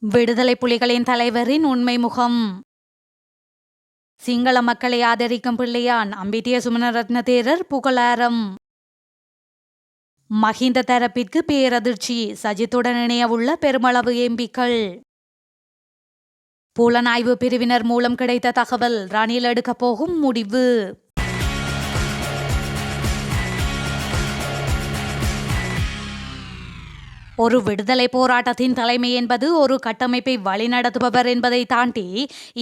விடுதலை புலிகளின் தலைவரின் உண்மை முகம். சிங்கள மக்களை ஆதரிக்கும் பிள்ளையான் அம்பிட்டிய சுமணரத்ன தேரர் புகழாரம். மஹிந்த தரப்பிற்கு பேரதிர்ச்சி, சஜித்துடன் இணையவுள்ள பெருமளவு எம்பிக்கள். புலனாய்வு பிரிவினர் மூலம் கிடைத்த தகவல், ரணில் எடுக்கப் போகும் முடிவு. ஒரு விடுதலை போராட்டத்தின் தலைமை என்பது ஒரு கட்டமைப்பை வழிநடத்துபவர் என்பதை தாண்டி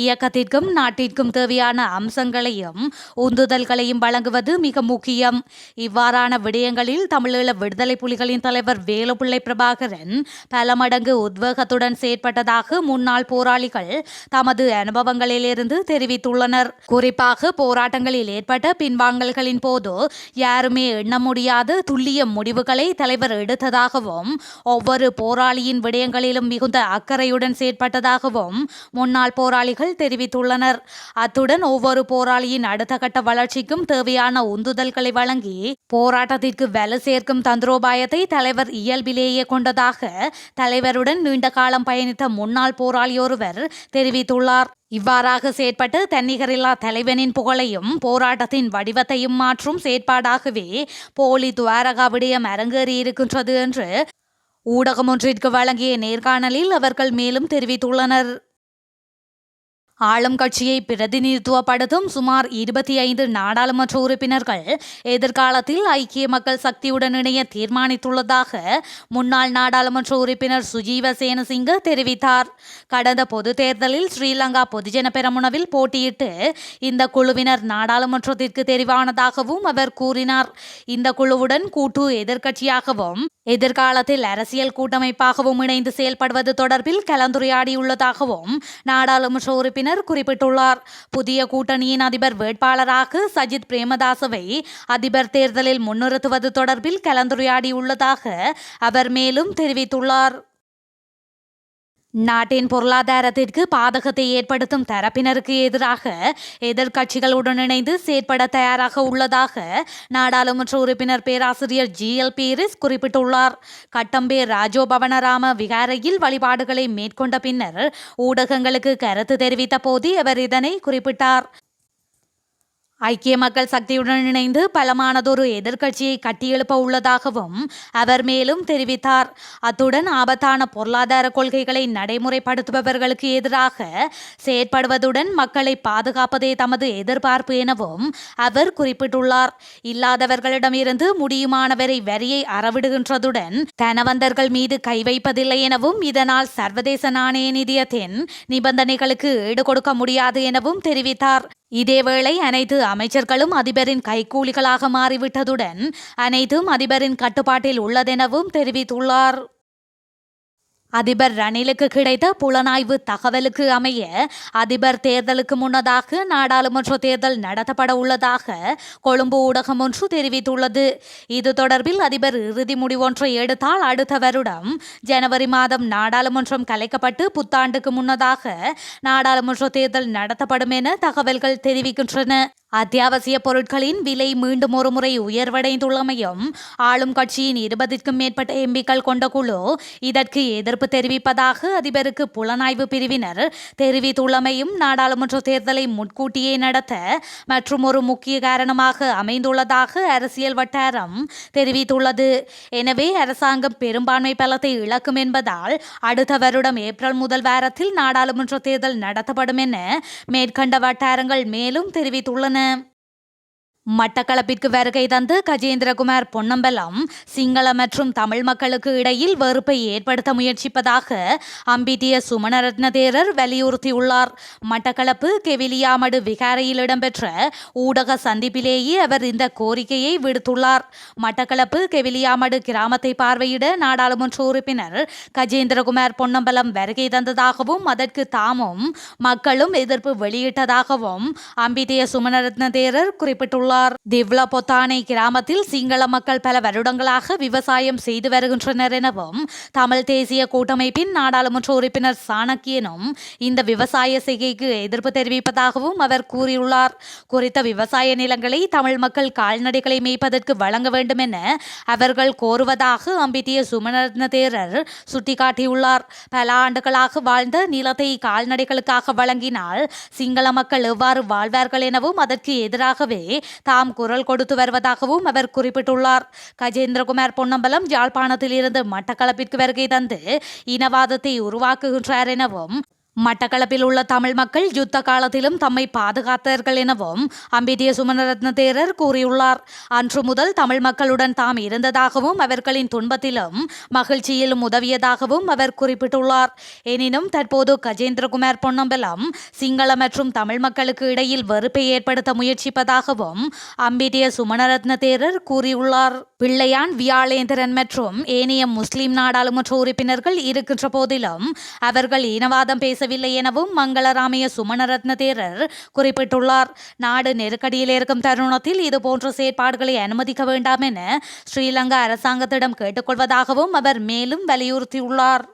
இயக்கத்திற்கும் நாட்டிற்கும் தேவையான அம்சங்களையும் உந்துதல்களையும் வழங்குவது மிக முக்கியம். இவ்வாறான விடயங்களில் தமிழீழ விடுதலை புலிகளின் தலைவர் வேலுப்பிள்ளை பிரபாகரன் பல மடங்கு உத்வேகத்துடன் செயற்பட்டதாக முன்னாள் போராளிகள் தமது அனுபவங்களிலிருந்து தெரிவித்துள்ளனர். குறிப்பாக போராட்டங்களில் ஏற்பட்ட பின்வாங்கல்களின் போது யாருமே எண்ண முடியாத துல்லிய முடிவுகளை தலைவர் எடுத்ததாகவும் ஒவ்வொரு போராளியின் விடயங்களிலும் மிகுந்த அக்கறையுடன் செயற்பட்டதாகவும் முன்னாள் போராளிகள் தெரிவித்துள்ளனர். அத்துடன் ஒவ்வொரு போராளியின் அடுத்த கட்ட வளர்ச்சிக்கும் தேவையான உந்துதல்களை வழங்கி போராட்டத்திற்கு வலு சேர்க்கும் தந்திரோபாயத்தை தலைவர் இயல்பிலேயே கொண்டதாக தலைவருடன் நீண்ட காலம் பயணித்த முன்னாள் போராளியொருவர் தெரிவித்துள்ளார். இவ்வாறாக செயற்பட்டு தன்னிகரில்லா தலைவனின் புகழையும் போராட்டத்தின் வடிவத்தையும் மாற்றும் செயற்பாடாகவே போலி துவாரகா விடயம் அரங்கேறியிருக்கின்றது என்று ஊடகம் ஒன்றிற்கு வழங்கிய நேர்காணலில் அவர்கள் மேலும் தெரிவித்துள்ளனர். ஆளும் கட்சியை பிரதிநிதித்துவப்படுத்தும் சுமார் 25 நாடாளுமன்ற உறுப்பினர்கள் எதிர்காலத்தில் ஐக்கிய மக்கள் சக்தியுடன் இணைய தீர்மானித்துள்ளதாக முன்னாள் நாடாளுமன்ற உறுப்பினர் சுஜீவ சேனசிங்க தெரிவித்தார். கடந்த பொது தேர்தலில் ஸ்ரீலங்கா பொதுஜன பெரமுனவில் போட்டியிட்டு இந்த குழுவினர் நாடாளுமன்றத்திற்கு தெரிவானதாகவும் அவர் கூறினார். இந்த குழுவுடன் கூட்டு எதிர்க்கட்சியாகவும் எதிர்காலத்தில் அரசியல் கூட்டமைப்பாகவும் இணைந்து செயல்படுவது தொடர்பில் கலந்துரையாடியுள்ளதாகவும் நாடாளுமன்ற உறுப்பினர் குறிப்பிட்டுள்ளார். புதிய கூட்டணியின் அதிபர் வேட்பாளராக சஜித் பிரேமதாசவை அதிபர் தேர்தலில் முன்னிறுத்துவது தொடர்பில் கலந்துரையாடியுள்ளதாக அவர் மேலும் தெரிவித்துள்ளார். நாட்டின் பொருளாதாரத்திற்கு பாதகத்தை ஏற்படுத்தும் தரப்பினருக்கு எதிராக எதிர்க்கட்சிகளுடன் இணைந்து செயற்பட தயாராக உள்ளதாக நாடாளுமன்ற உறுப்பினர் பேராசிரியர் GL பீரிஸ் குறிப்பிட்டுள்ளார். கட்டம்பே ராஜோபவனராம விகாரையில் வழிபாடுகளை மேற்கொண்ட பின்னர் ஊடகங்களுக்கு கருத்து தெரிவித்த போது அவர் இதனை குறிப்பிட்டார். ஐக்கிய மக்கள் சக்தியுடன் இணைந்து பலமானதொரு எதிர்க்கட்சியை கட்டியெழுப்ப உள்ளதாகவும் அவர் மேலும் தெரிவித்தார். அத்துடன் ஆபத்தான பொருளாதார கொள்கைகளை நடைமுறைப்படுத்துபவர்களுக்கு எதிராக செயற்படுவதுடன் மக்களை பாதுகாப்பதே தமது எதிர்பார்ப்பு எனவும் அவர் குறிப்பிட்டுள்ளார். இல்லாதவர்களிடமிருந்து முடியுமானவரை வரியை அறவிடுகின்றதுடன் தனவந்தர்கள் மீது கை வைப்பதில்லை எனவும் இதனால் சர்வதேச நாணய நிதியத்தின் நிபந்தனைகளுக்கு ஈடு கொடுக்க முடியாது எனவும் தெரிவித்தார். இதேவேளை அனைத்து அமைச்சர்களும் அதிபரின் கைக்கூலிகளாக மாறிவிட்டதுடன் அனைத்தும் அதிபரின் கட்டுப்பாட்டில் உள்ளதெனவும் தெரிவித்துள்ளார். அதிபர் ரணிலுக்கு கிடைத்த புலனாய்வு தகவலுக்கு அமைய அதிபர் தேர்தலுக்கு முன்னதாக நாடாளுமன்ற தேர்தல் நடத்தப்பட உள்ளதாக கொழும்பு ஊடகம் ஒன்று தெரிவித்துள்ளது. இது தொடர்பில் அதிபர் இறுதி முடிவொன்றை எடுத்தால் அடுத்த வருடம் ஜனவரி மாதம் நாடாளுமன்றம் கலைக்கப்பட்டு புத்தாண்டுக்கு முன்னதாக நாடாளுமன்ற தேர்தல் நடத்தப்படும் என தகவல்கள் தெரிவிக்கின்றன. அத்தியாவசிய பொருட்களின் விலை மீண்டும் ஒருமுறை உயர்வடைந்துள்ளமையும் ஆளும் கட்சியின் 20க்கும் மேற்பட்ட எம்பிக்கள் கொண்ட குழு இதற்கு எதிர்ப்பு தெரிவிப்பதாக அதிபருக்கு புலனாய்வு பிரிவினர் தெரிவித்துள்ளமையும் நாடாளுமன்ற தேர்தலை முன்கூட்டியே நடத்த மற்றும் ஒரு முக்கிய காரணமாக அமைந்துள்ளதாக அரசியல் வட்டாரம் தெரிவித்துள்ளது. எனவே அரசாங்கம் பெரும்பான்மை பலத்தை இழக்கும் என்பதால் அடுத்த வருடம் ஏப்ரல் முதல் வாரத்தில் நாடாளுமன்ற தேர்தல் நடத்தப்படும் என மேற்கண்ட வட்டாரங்கள் மேலும் தெரிவித்துள்ளன. மட்டக்களப்பிற்கு வருகை தந்து கஜேந்திரகுமார் பொன்னம்பலம் சிங்கள மற்றும் தமிழ் மக்களுக்கு இடையில் வெறுப்பை ஏற்படுத்த முயற்சிப்பதாக அம்பிட்டிய சுமணரத்ன தேரர் வலியுறுத்தியுள்ளார். மட்டக்களப்பு கெவிலியாமடு விகாரையில் இடம்பெற்ற ஊடக சந்திப்பிலேயே அவர் இந்த கோரிக்கையை விடுத்துள்ளார். மட்டக்களப்பு கெவிலியாமடு கிராமத்தை பார்வையிட நாடாளுமன்ற உறுப்பினர் கஜேந்திரகுமார் பொன்னம்பலம் வருகை தந்ததாகவும் அதற்கு தாமும் மக்களும் எதிர்ப்பு வெளியிட்டதாகவும் அம்பிட்டிய சுமணரத்ன தேரர் குறிப்பிட்டுள்ளார். கூறியுள்ளார். திவ்ல பொத்தானை கிராமத்தில் சிங்கள மக்கள் பல வருடங்களாக விவசாயம் செய்து வருகின்றனர் எனவும் தமிழ் தேசிய கூட்டமைப்பின் நாடாளுமன்ற உறுப்பினர் சாணக்கியனும் இந்த விவசாய செய்கைக்கு எதிர்ப்பு தெரிவிப்பதாகவும் அவர் கூறியுள்ளார். குறித்த விவசாய நிலங்களை தமிழ் மக்கள் கால்நடைகளை மேய்ப்பதற்கு வழங்க வேண்டும் என அவர்கள் கோருவதாக அம்பிட்டிய சுமணரத்ன தேரர் சுட்டிக்காட்டியுள்ளார். பல ஆண்டுகளாக வாழ்ந்த நிலத்தை கால்நடைகளுக்காக வழங்கினால் சிங்கள மக்கள் எவ்வாறு வாழ்வார்கள் எனவும் அதற்கு எதிராகவே தாம் குரல் கொடுத்து வருவதாகவும் அவர் குறிப்பிட்டுள்ளார். கஜேந்திரகுமார் பொன்னம்பலம் யாழ்ப்பாணத்தில் இருந்து மட்டக்களப்பிற்கு வருகை தந்து இனவாதத்தை உருவாக்குகின்றார் எனவும் மட்டக்களப்பில் உள்ள தமிழ் மக்கள் யுத்த காலத்திலும் தம்மை பாதுகாத்தார்கள் எனவும் அம்பிட்டிய சுமணரத்ன தேரர் கூறியுள்ளார். அன்று முதல் தமிழ் மக்களுடன் தாம் இருந்ததாகவும் அவர்களின் துன்பத்திலும் மகிழ்ச்சியிலும் உதவியதாகவும் அவர் குறிப்பிட்டுள்ளார். எனினும் தற்போது கஜேந்திரகுமார் பொன்னம்பலம் சிங்கள மற்றும் தமிழ் மக்களுக்கு இடையில் வெறுப்பை ஏற்படுத்த முயற்சிப்பதாகவும் அம்பிட்டிய சுமணரத்ன தேரர் கூறியுள்ளார். பிள்ளையான் வியாழேந்திரன் மற்றும் ஏனைய முஸ்லிம் நாடாளுமன்ற உறுப்பினர்கள் இருக்கின்ற போதிலும் அவர்கள் இனவாதம் பேசவில்லை எனவும் மங்களராமய சுமணரத்ன தேரர் குறிப்பிட்டுள்ளார். நாடு நெருக்கடியில் இருக்கும் தருணத்தில் இதுபோன்ற செயற்பாடுகளை அனுமதிக்க வேண்டாம் என ஸ்ரீலங்கா அரசாங்கத்திடம் கேட்டுக்கொள்வதாகவும் அவர் மேலும் வலியுறுத்தியுள்ளார்.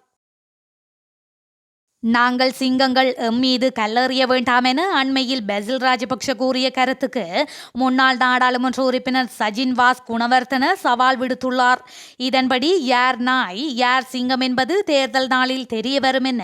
நாங்கள் சிங்கங்கள் மீது கல்லெறிய வேண்டாம் என அண்மையில் பெசில் ராஜபக்ஷ கூறிய கருத்துக்கு முன்னாள் நாடாளுமன்ற உறுப்பினர் சஜின் வாஸ் குணவர்த்தன சவால் விடுத்துள்ளார். இதன்படி யார் நாய் யார் சிங்கம் என்பது தேர்தல் நாளில் தெரிய வரும் என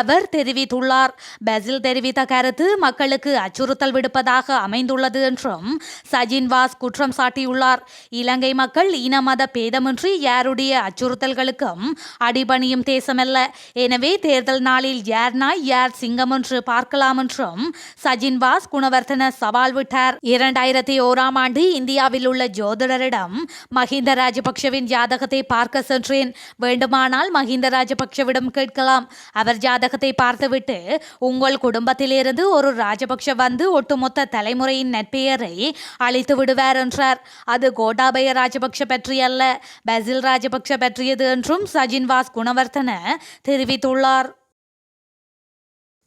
அவர் தெரிவித்துள்ளார். பெசில் தெரிவித்த கருத்து மக்களுக்கு அச்சுறுத்தல் விடுப்பதாக அமைந்துள்ளது என்றும் சஜின் வாஸ் குற்றம் சாட்டியுள்ளார். இலங்கை மக்கள் இன மத பேதமின்றி யாருடைய அச்சுறுத்தல்களுக்கும் அடிபணியும் தேசமல்ல. எனவே தேர்தல் நாளில் யார் நாய் யார் சிங்கம் என்று பார்க்கலாம் என்றும் சஜின் வாஸ் குணவர்த்தன சவால் விட்டார். 2001 ஆண்டு இந்தியாவில் உள்ள ஜோதிடரிடம் மஹிந்த ராஜபக்ஷவின் ஜாதகத்தை பார்க்க சென்றேன். வேண்டுமானால் மஹிந்த ராஜபக்ஷவிடம் கேட்கலாம். அவர் ஜாதகத்தை பார்த்துவிட்டு உங்கள் குடும்பத்திலிருந்து ஒரு ராஜபக்ஷ வந்து ஒட்டுமொத்த தலைமுறையின் நற்பெயரை அழித்து விடுவார் என்றார். அது கோட்டாபய ராஜபக்ஷ பற்றி அல்ல, பெசில் ராஜபக்ஷ பற்றியது என்றும் சஜின் வாஸ் குணவர்த்தன தெரிவித்துள்ளார்.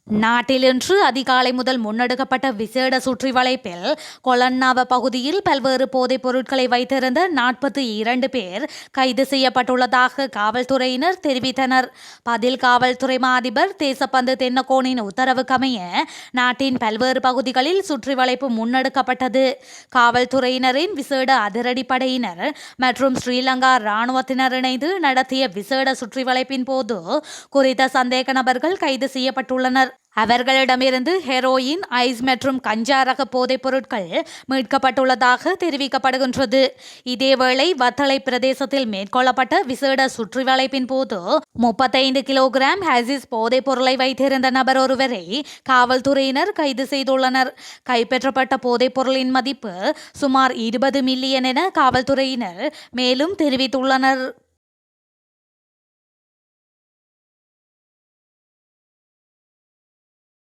நாட்டில் இன்று அதிகாலை முதல் முன்னெடுக்கப்பட்ட விசேட சுற்றி வளைப்பில் கொலன்னாவ பகுதியில் பல்வேறு போதைப் பொருட்களை வைத்திருந்த 42 பேர் கைது செய்யப்பட்டுள்ளதாக காவல்துறையினர் தெரிவித்தனர். பதில் காவல்துறை மா அதிபர் தேசப்பந்து தென்னகோனின் உத்தரவுக்கமைய நாட்டின் பல்வேறு பகுதிகளில் சுற்றி வளைப்பு முன்னெடுக்கப்பட்டது. காவல்துறையினரின் விசேட அதிரடிப்படையினர் மற்றும் ஸ்ரீலங்கா இராணுவத்தினர் இணைந்து நடத்திய விசேட சுற்றி வளைப்பின் போது குறித்த சந்தேக நபர்கள் கைது செய்யப்பட்டுள்ளனர். அவர்களிடமிருந்து ஹெரோயின், ஐஸ் மற்றும் கஞ்சா ரக போதைப் பொருட்கள் மீட்கப்பட்டுள்ளதாக தெரிவிக்கப்படுகின்றது. இதேவேளை வத்தளை பிரதேசத்தில் மேற்கொள்ளப்பட்ட விசேட சுற்றி வளைப்பின் போது 35 கிலோகிராம் ஹசிஸ் போதைப் பொருளை வைத்திருந்த நபர் ஒருவரை காவல்துறையினர் கைது செய்துள்ளனர். கைப்பற்றப்பட்ட போதைப் பொருளின் மதிப்பு சுமார் 20 மில்லியன் என காவல்துறையினர் மேலும் தெரிவித்துள்ளனர்.